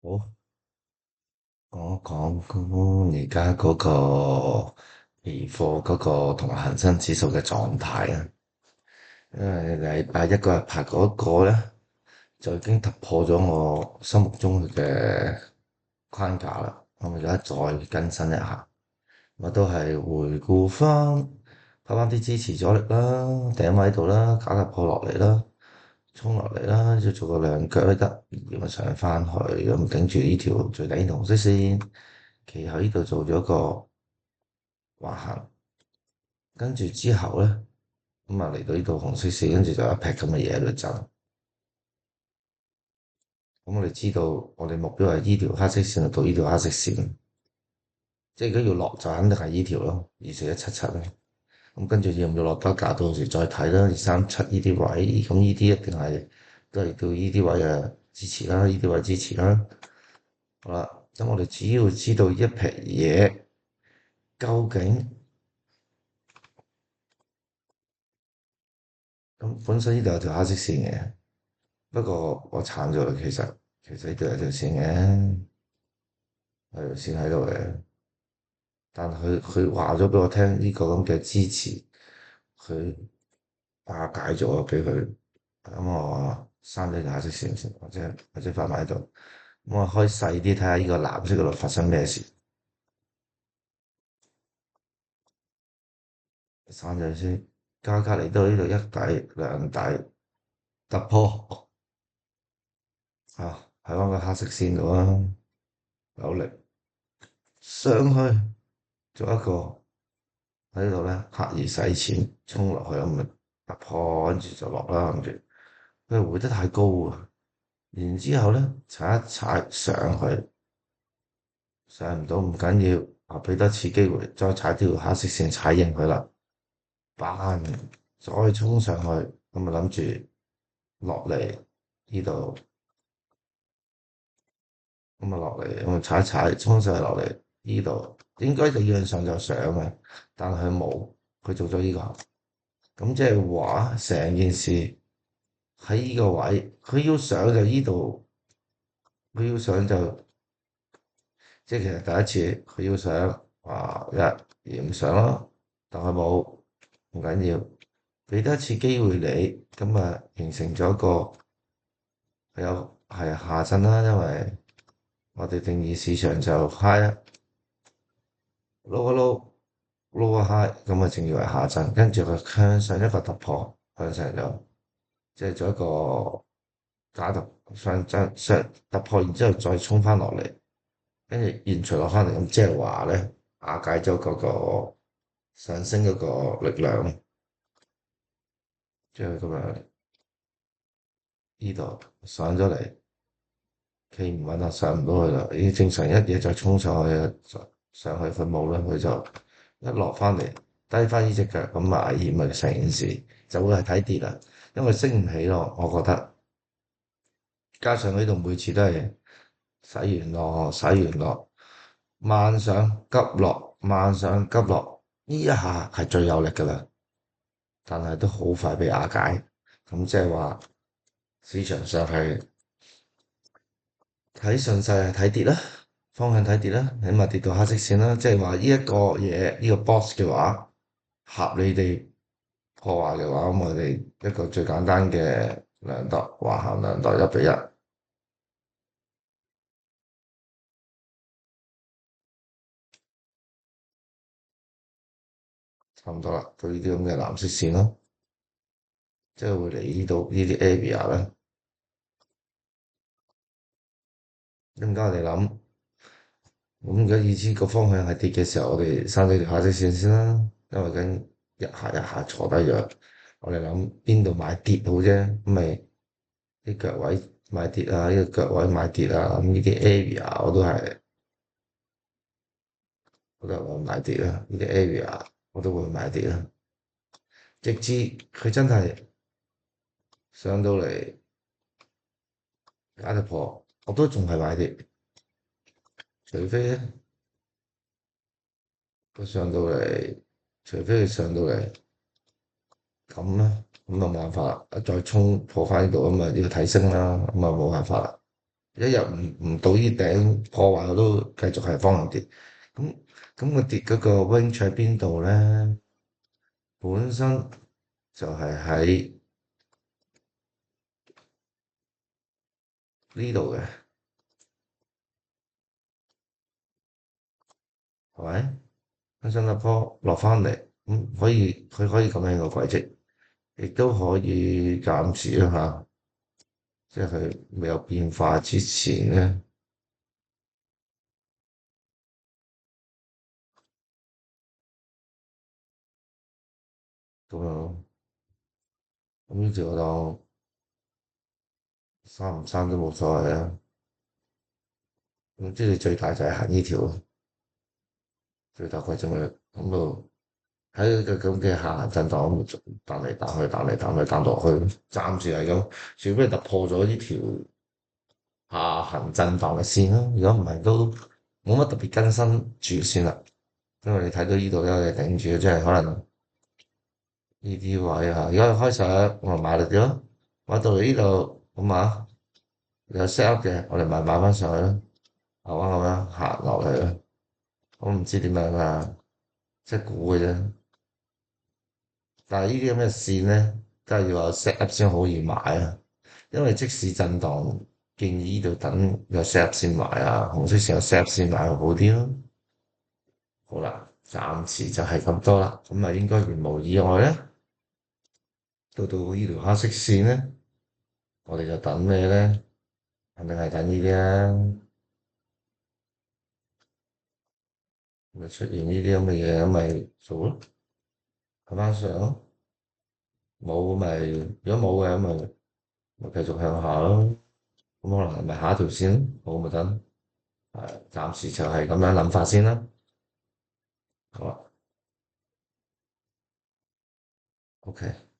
好，講講而家嗰個期貨嗰個同埋恒生指數嘅狀態啊，因為禮拜一嗰日拍嗰個咧，就已經突破咗我心目中嘅框架啦。我而家再更新一下，我都係回顧翻，拍翻啲支持阻力啦、頂位度啦、假突破落嚟啦、衝落嚟啦，要做個兩腳都得，然後上翻去，咁頂住呢條最底紅色線。其後呢度做咗個橫行，跟住之後咧，咁啊嚟到呢度紅色線，跟住就一劈咁嘅嘢喺度震。咁我哋知道我哋目標係呢條黑色線到呢條黑色線，即係如果要落就肯定係呢條咯，24,177咧。咁跟住要唔要落多價，到時再睇啦。237呢啲位，咁呢啲一定係都係到呢啲位嘅支持啦，呢啲位支持啦。好啦，咁我哋只要知道一劈嘢究竟。咁本身呢度有條黑色線嘅，不過我鏟咗啦。其實呢度有條線嘅，有條線喺度嘅。但佢話咗俾我聽，呢個咁嘅支持，佢化解咗俾佢。咁我刪咗條黑色線先，或者放埋喺度。咁我開細啲睇下呢個藍色嗰度發生咩事。刪咗先，隔離到呢度一底兩底突破啊，喺翻個黑色線度啊，有力上去。做一個喺度咧，刻意使錢衝落去咁咪突破，跟住就落啦。跟住佢回得太高啊，然之後咧踩一踩上去，上唔到唔緊要，啊俾多次機會，再踩條黑色線踩贏佢啦，班再衝上去，咁啊諗住落嚟呢度，咁啊落嚟，咁啊踩一踩衝上去落嚟呢度，應該理論上就上嘅，但係佢冇，佢做咗呢個。咁即係話成件事喺呢個位，佢要上就呢度，佢要上就即係其實第一次佢要上啊一而唔上咯，但係冇唔緊要，俾多一次機會你，咁啊形成咗一個有係下震啦，因為我哋定義市場就 high 撈一撈撈一 high，咁啊正要係下震，跟住佢向上一個突破向上咗。即係做一個假突上突破，然之後再衝翻落嚟，跟住延續落翻嚟，咁即係話咧瓦解咗嗰個上升嗰個力量，即係咁樣呢度上咗嚟，企唔穩啊，上唔到去啦。已經正常一嘢再衝上去，上去佢冇啦，佢就一落翻嚟低翻呢隻腳，咁啊危險啊，成件事就會係睇跌啦，因為升唔起咯，我覺得。加上呢度每次都係洗完落，洗完落，慢上急落，慢上急落，呢一下係最有力㗎啦，但係都好快被瓦解。咁即係話市場上係睇順勢係睇跌啦，方向睇跌啦，起碼跌到黑色線啦。即係話呢一個嘢，呢個 box 嘅話，合理地破壞嘅話，咁我哋一個最簡單嘅量度，橫行量度1:1，差唔多啦。到呢啲咁嘅藍色線咯。即係會嚟呢度呢啲 area 咧，咁而家我哋諗，咁而家意思個方向係跌嘅時候，我哋刪咗條下色線先啦，因為緊一下坐低咗，我哋諗邊度買跌好啫，咁咪啲腳位買跌啊，呢個腳位買跌啊，咁呢啲 area 我都係會買跌啦，呢啲 area 我都會買跌啦，直至佢真係上到嚟假突破，我都仲係買跌，除非咧。佢上到嚟，除非佢上到嚟咁啦，咁就冇辦法啦。再衝破翻呢度咁啊，要睇升啦，咁啊冇辦法啦。一日唔到呢頂破壞，我都繼續係方向跌。咁咁我跌嗰個 range 喺邊度咧？本身就係喺呢度嘅，係咪？跟新加坡落翻嚟，佢可以咁樣個軌跡，亦都可以減持一下，即係佢未有變化之前咧，咁樣咁呢條我當刪唔刪都冇所謂啊。咁即係最大就係行呢條咯，最大規則咪咁就喺個咁嘅下行震盪咁彈嚟彈去，彈嚟彈去，彈落去，暫時係咁，除非突破咗呢條下行震盪嘅線啦。如果唔係都冇乜特別更新住先啦。因為你睇到呢度有嘢頂住，即係可能呢啲位啊，而家開始我買嚟啲咯，買到嚟呢度咁啊，有 set up 嘅，我哋買翻上去啦，係嘛咁樣行落嚟啦。我唔知點樣啊，即係估嘅啫。但係呢啲咁嘅線咧，都係要有 set up 先好易買啊。因為即使震盪，建議呢度等有 set up 先買啊，紅色線有 set up 先買會好啲咯。好啦，暫時就係咁多啦。咁啊，應該如無意外咧，到呢條黑色線咧，我哋就等咩咧？肯定係等呢啲啦。咪出現呢啲咁嘅嘢，咁咪做咯，睇翻上咯。冇咪，如果冇嘅咁咪繼續向下咯。咁可能係咪下一條線咯？冇咪等。暫時就係咁樣諗法先啦。好啊，OK。